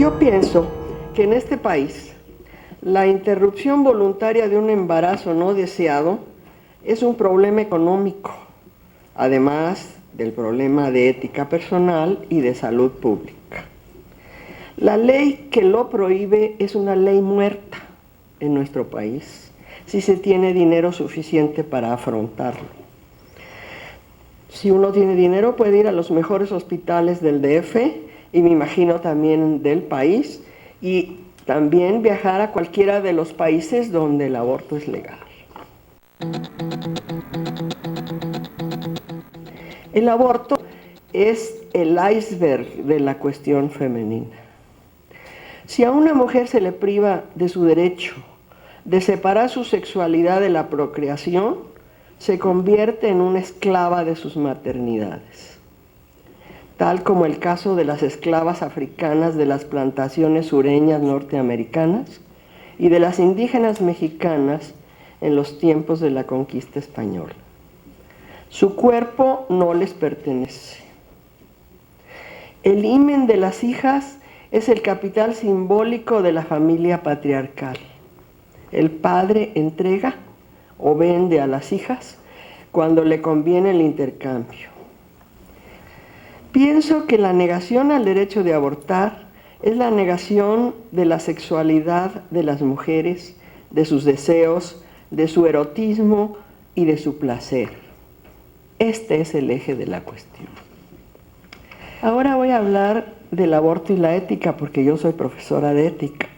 Yo pienso que en este país la interrupción voluntaria de un embarazo no deseado es un problema económico, además del problema de ética personal y de salud pública. La ley que lo prohíbe es una ley muerta en nuestro país, si se tiene dinero suficiente para afrontarlo. Si uno tiene dinero puede ir a los mejores hospitales del DF y me imagino también del país, y también viajar a cualquiera de los países donde el aborto es legal. El aborto es el iceberg de la cuestión femenina. Si a una mujer se le priva de su derecho de separar su sexualidad de la procreación, se convierte en una esclava de sus maternidades, tal como el caso de las esclavas africanas de las plantaciones sureñas norteamericanas y de las indígenas mexicanas en los tiempos de la conquista española. Su cuerpo no les pertenece. El himen de las hijas es el capital simbólico de la familia patriarcal. El padre entrega o vende a las hijas cuando le conviene el intercambio. Pienso que la negación al derecho de abortar es la negación de la sexualidad de las mujeres, de sus deseos, de su erotismo y de su placer. Este es el eje de la cuestión. Ahora voy a hablar del aborto y la ética porque yo soy profesora de ética.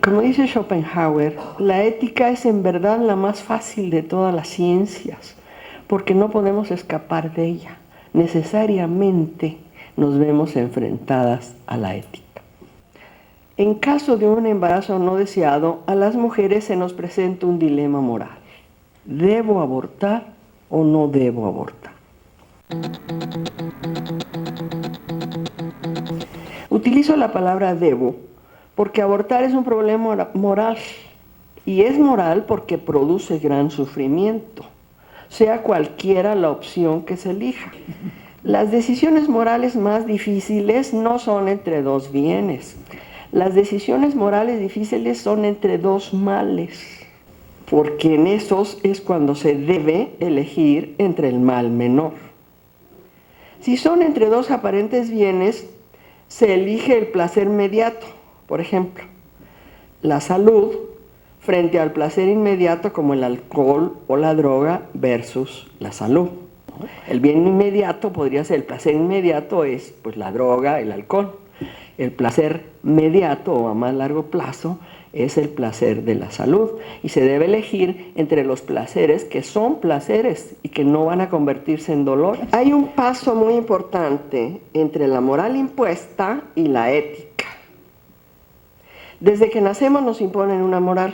Como dice Schopenhauer, la ética es en verdad la más fácil de todas las ciencias porque no podemos escapar de ella. Necesariamente nos vemos enfrentadas a la ética. En caso de un embarazo no deseado, a las mujeres se nos presenta un dilema moral. ¿Debo abortar o no debo abortar? Utilizo la palabra debo porque abortar es un problema moral, y es moral porque produce gran sufrimiento, sea cualquiera la opción que se elija. Las decisiones morales más difíciles no son entre dos bienes. Las decisiones morales difíciles son entre dos males, porque en esos es cuando se debe elegir entre el mal menor. Si son entre dos aparentes bienes, se elige el placer inmediato, por ejemplo, la salud frente al placer inmediato como el alcohol o la droga versus la salud. El bien inmediato podría ser, el placer inmediato es pues la droga, el alcohol. El placer mediato o a más largo plazo es el placer de la salud, y se debe elegir entre los placeres que son placeres y que no van a convertirse en dolor. Hay un paso muy importante entre la moral impuesta y la ética. Desde que nacemos nos imponen una moral,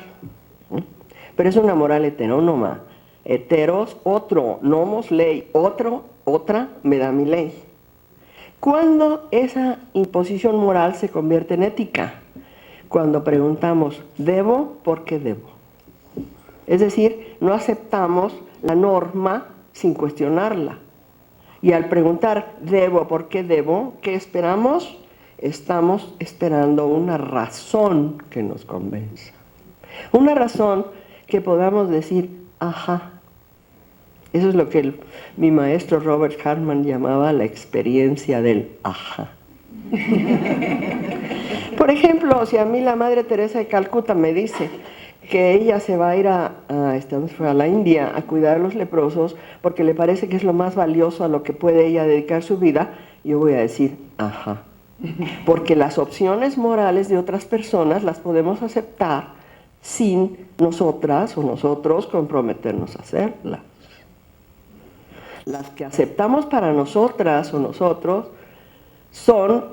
pero es una moral heterónoma. Heteros, otro, nomos, ley, otro, otra, me da mi ley. ¿Cuándo esa imposición moral se convierte en ética? Cuando preguntamos, ¿debo? ¿Por qué debo? Es decir, no aceptamos la norma sin cuestionarla. Y al preguntar, ¿debo? ¿Por qué debo? ¿Qué esperamos? Estamos esperando una razón que nos convenza. Una razón que podamos decir, ajá. Eso es lo que mi maestro Robert Hartman llamaba la experiencia del ajá. Por ejemplo, si a mí la Madre Teresa de Calcuta me dice que ella se va a ir a la India a cuidar a los leprosos porque le parece que es lo más valioso a lo que puede ella dedicar su vida, yo voy a decir, ajá. Porque las opciones morales de otras personas las podemos aceptar sin nosotras o nosotros comprometernos a hacerlas. Las que aceptamos para nosotras o nosotros son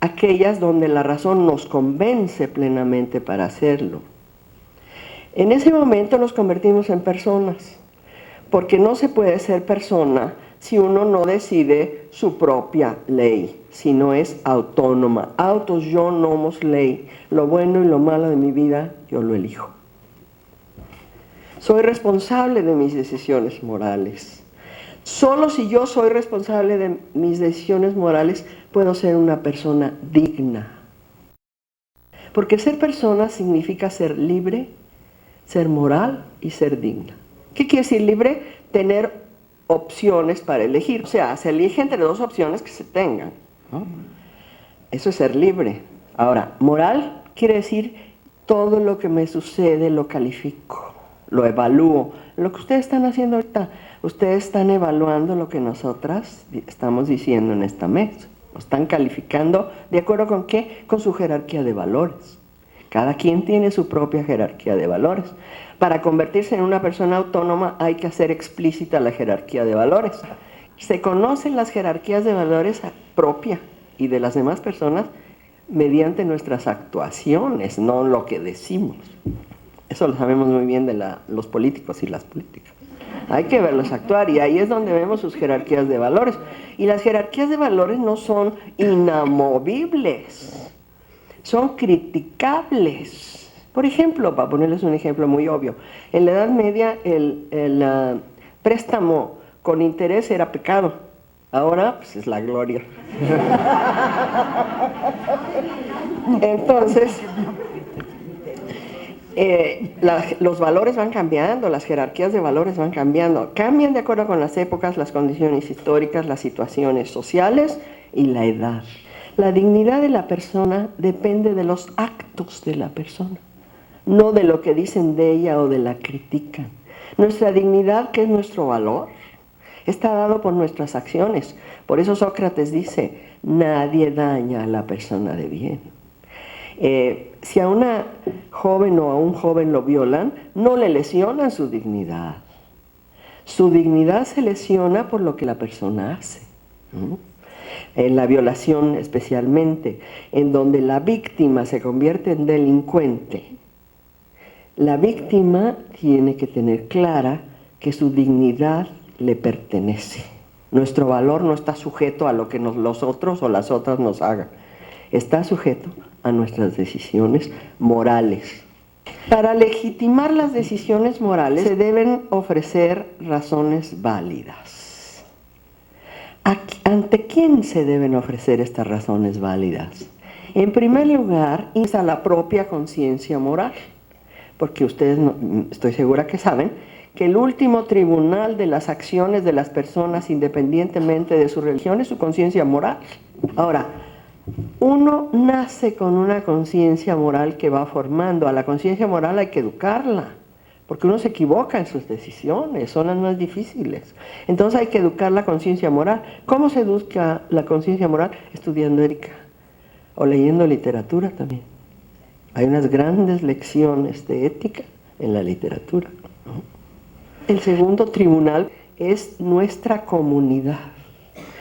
aquellas donde la razón nos convence plenamente para hacerlo. En ese momento nos convertimos en personas, porque no se puede ser persona si uno no decide su propia ley, si no es autónoma. Autos yo nomos ley, lo bueno y lo malo de mi vida yo lo elijo. Soy responsable de mis decisiones morales. Solo si yo soy responsable de mis decisiones morales puedo ser una persona digna. Porque ser persona significa ser libre, ser moral y ser digna. ¿Qué quiere decir libre? Tener opciones para elegir. O sea, se elige entre dos opciones que se tengan, ¿no? Eso es ser libre. Ahora, moral quiere decir todo lo que me sucede lo califico, lo evalúo. Lo que ustedes están haciendo ahorita, ustedes están evaluando lo que nosotras estamos diciendo en esta mesa. Lo están calificando ¿de acuerdo con qué? Con su jerarquía de valores. Cada quien tiene su propia jerarquía de valores. Para convertirse en una persona autónoma hay que hacer explícita la jerarquía de valores. Se conocen las jerarquías de valores propia y de las demás personas mediante nuestras actuaciones, no lo que decimos. Eso lo sabemos muy bien de los políticos y las políticas. Hay que verlos actuar y ahí es donde vemos sus jerarquías de valores. Y las jerarquías de valores no son inamovibles, son criticables. Por ejemplo, para ponerles un ejemplo muy obvio, en la Edad Media el préstamo con interés era pecado. Ahora, pues es la gloria. Entonces, los valores van cambiando, las jerarquías de valores van cambiando. Cambian de acuerdo con las épocas, las condiciones históricas, las situaciones sociales y la edad. La dignidad de la persona depende de los actos de la persona, no de lo que dicen de ella o de la critican. Nuestra dignidad, que es nuestro valor, está dado por nuestras acciones. Por eso Sócrates dice, nadie daña a la persona de bien. Si a una joven o a un joven lo violan, no le lesionan su dignidad. Su dignidad se lesiona por lo que la persona hace, ¿no? En la violación especialmente, en donde la víctima se convierte en delincuente, la víctima tiene que tener clara que su dignidad le pertenece. Nuestro valor no está sujeto a lo que los otros o las otras nos hagan. Está sujeto a nuestras decisiones morales. Para legitimar las decisiones morales se deben ofrecer razones válidas. ¿Ante quién se deben ofrecer estas razones válidas? En primer lugar, es a la propia conciencia moral, porque ustedes, estoy segura que saben, que el último tribunal de las acciones de las personas, independientemente de su religión, es su conciencia moral. Ahora, uno nace con una conciencia moral que va formando. A la conciencia moral hay que educarla, porque uno se equivoca en sus decisiones, son las más difíciles. Entonces hay que educar la conciencia moral. ¿Cómo se educa la conciencia moral? Estudiando ética o leyendo literatura también. Hay unas grandes lecciones de ética en la literatura, ¿no? El segundo tribunal es nuestra comunidad.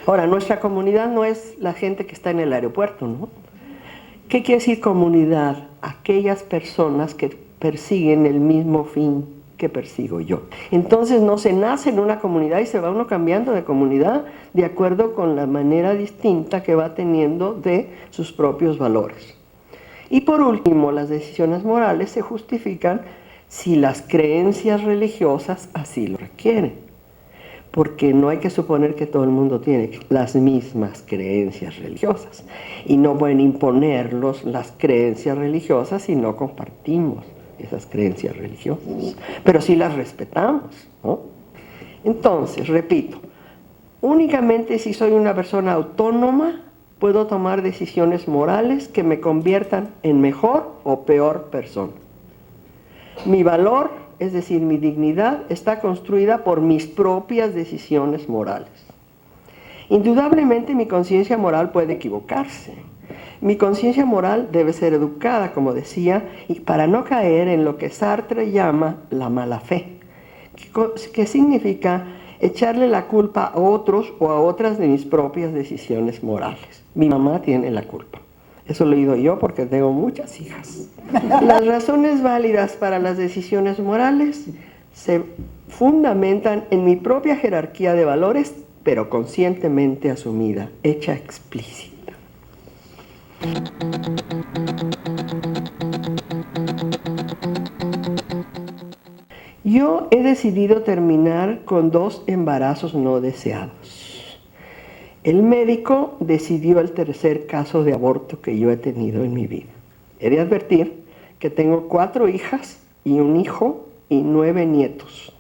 Ahora, nuestra comunidad no es la gente que está en el aeropuerto, ¿no? ¿Qué quiere decir comunidad? Aquellas personas que persiguen el mismo fin que persigo yo. Entonces no se nace en una comunidad y se va uno cambiando de comunidad de acuerdo con la manera distinta que va teniendo de sus propios valores. Y por último, las decisiones morales se justifican si las creencias religiosas así lo requieren. Porque no hay que suponer que todo el mundo tiene las mismas creencias religiosas. Y no pueden imponerlos las creencias religiosas si no compartimos esas creencias religiosas. Pero sí las respetamos, ¿no? Entonces, repito, únicamente si soy una persona autónoma puedo tomar decisiones morales que me conviertan en mejor o peor persona. Mi valor, es decir, mi dignidad, está construida por mis propias decisiones morales. Indudablemente mi conciencia moral puede equivocarse. Mi conciencia moral debe ser educada, como decía, y para no caer en lo que Sartre llama la mala fe, que significa echarle la culpa a otros o a otras de mis propias decisiones morales. Mi mamá tiene la culpa. Eso lo he oído yo porque tengo muchas hijas. Las razones válidas para las decisiones morales se fundamentan en mi propia jerarquía de valores, pero conscientemente asumida, hecha explícita. Yo he decidido terminar con 2 embarazos no deseados. El médico decidió el tercer caso de aborto que yo he tenido en mi vida. He de advertir que tengo 4 hijas y un hijo y 9 nietos.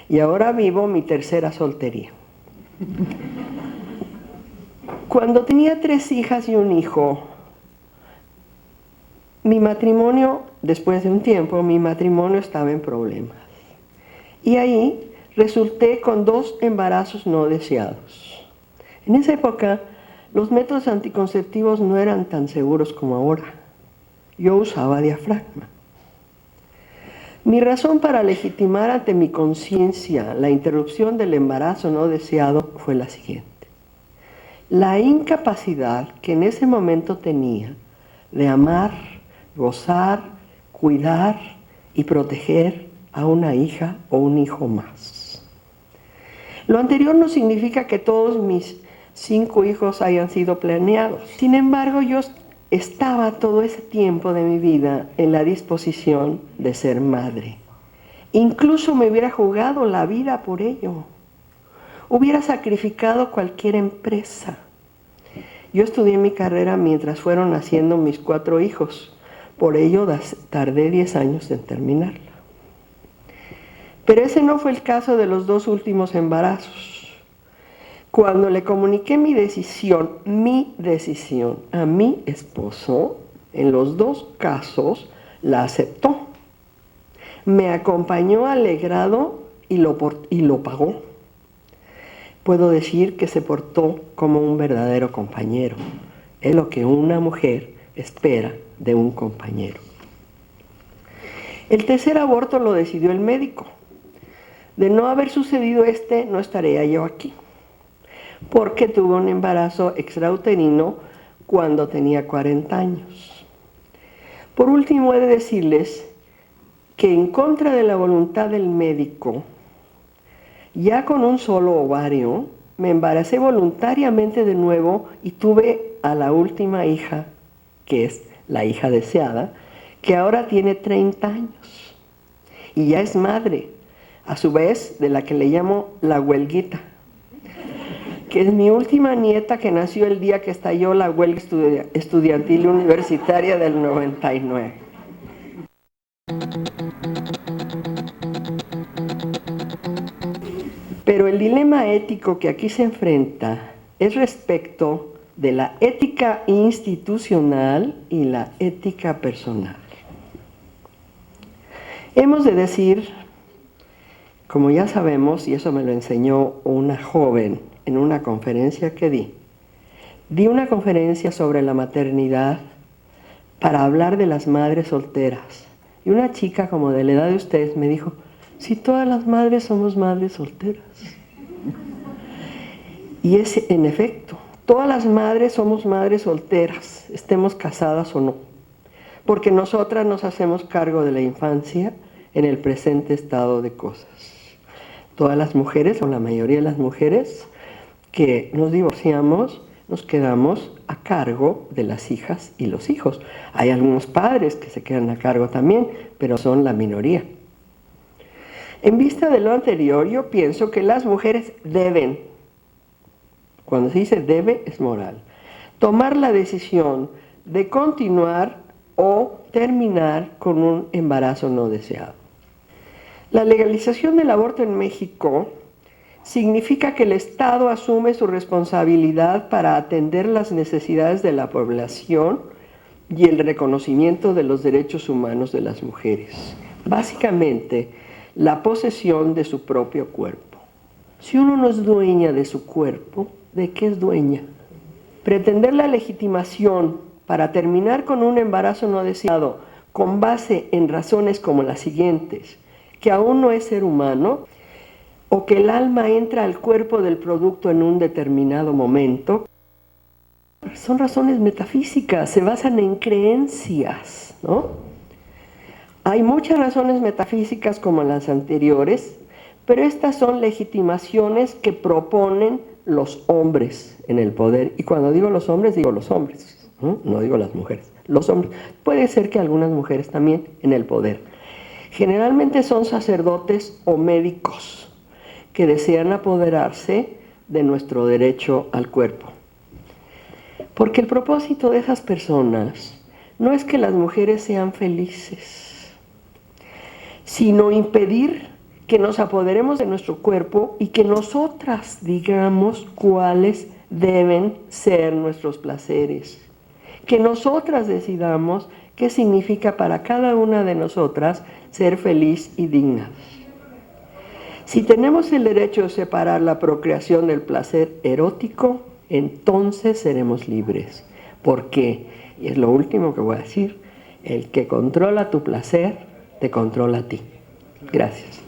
Y ahora vivo mi tercera soltería. Cuando tenía 3 hijas y un hijo, mi matrimonio, después de un tiempo, mi matrimonio estaba en problemas. Y ahí resulté con 2 embarazos no deseados. En esa época, los métodos anticonceptivos no eran tan seguros como ahora. Yo usaba diafragma. Mi razón para legitimar ante mi conciencia la interrupción del embarazo no deseado fue la siguiente. La incapacidad que en ese momento tenía de amar, gozar, cuidar y proteger a una hija o un hijo más. Lo anterior no significa que todos mis 5 hijos hayan sido planeados. Sin embargo, yo estaba todo ese tiempo de mi vida en la disposición de ser madre. Incluso me hubiera jugado la vida por ello. Hubiera sacrificado cualquier empresa. Yo estudié mi carrera mientras fueron naciendo mis 4 hijos. Por ello tardé 10 años en terminarla. Pero ese no fue el caso de los 2 últimos embarazos. Cuando le comuniqué mi decisión a mi esposo, en los 2 casos la aceptó. Me acompañó alegrado y lo pagó. Puedo decir que se portó como un verdadero compañero. Es lo que una mujer espera de un compañero. El tercer aborto lo decidió el médico. De no haber sucedido no estaría yo aquí, porque tuve un embarazo extrauterino cuando tenía 40 años. Por último, he de decirles que en contra de la voluntad del médico, ya con un solo ovario, me embaracé voluntariamente de nuevo y tuve a la última hija, que es la hija deseada, que ahora tiene 30 años y ya es madre, a su vez de la que le llamo la huelguita, que es mi última nieta que nació el día que estalló la huelga estudiantil universitaria del 99. Pero el dilema ético que aquí se enfrenta es respecto de la ética institucional y la ética personal. Hemos de decir, como ya sabemos, y eso me lo enseñó una joven en una conferencia que di una conferencia sobre la maternidad para hablar de las madres solteras. Y una chica como de la edad de ustedes me dijo, si todas las madres somos madres solteras. Y es en efecto, todas las madres somos madres solteras, estemos casadas o no, porque nosotras nos hacemos cargo de la infancia en el presente estado de cosas. Todas las mujeres, o la mayoría de las mujeres que nos divorciamos, nos quedamos a cargo de las hijas y los hijos. Hay algunos padres que se quedan a cargo también, pero son la minoría. En vista de lo anterior, yo pienso que las mujeres deben, cuando se dice debe, es moral, tomar la decisión de continuar o terminar con un embarazo no deseado. La legalización del aborto en México significa que el Estado asume su responsabilidad para atender las necesidades de la población y el reconocimiento de los derechos humanos de las mujeres. Básicamente, la posesión de su propio cuerpo. Si uno no es dueña de su cuerpo, ¿de qué es dueña? Pretender la legitimación para terminar con un embarazo no deseado con base en razones como las siguientes, que aún no es ser humano, o que el alma entra al cuerpo del producto en un determinado momento, son razones metafísicas, se basan en creencias, ¿no? Hay muchas razones metafísicas como las anteriores, pero estas son legitimaciones que proponen los hombres en el poder. Y cuando digo los hombres, no digo las mujeres, los hombres. Puede ser que algunas mujeres también en el poder. Generalmente son sacerdotes o médicos que desean apoderarse de nuestro derecho al cuerpo. Porque el propósito de esas personas no es que las mujeres sean felices, sino impedir que nos apoderemos de nuestro cuerpo y que nosotras digamos cuáles deben ser nuestros placeres. Que nosotras decidamos qué significa para cada una de nosotras ser feliz y digna. Si tenemos el derecho de separar la procreación del placer erótico, entonces seremos libres. Porque, y es lo último que voy a decir, el que controla tu placer, te controla a ti. Gracias.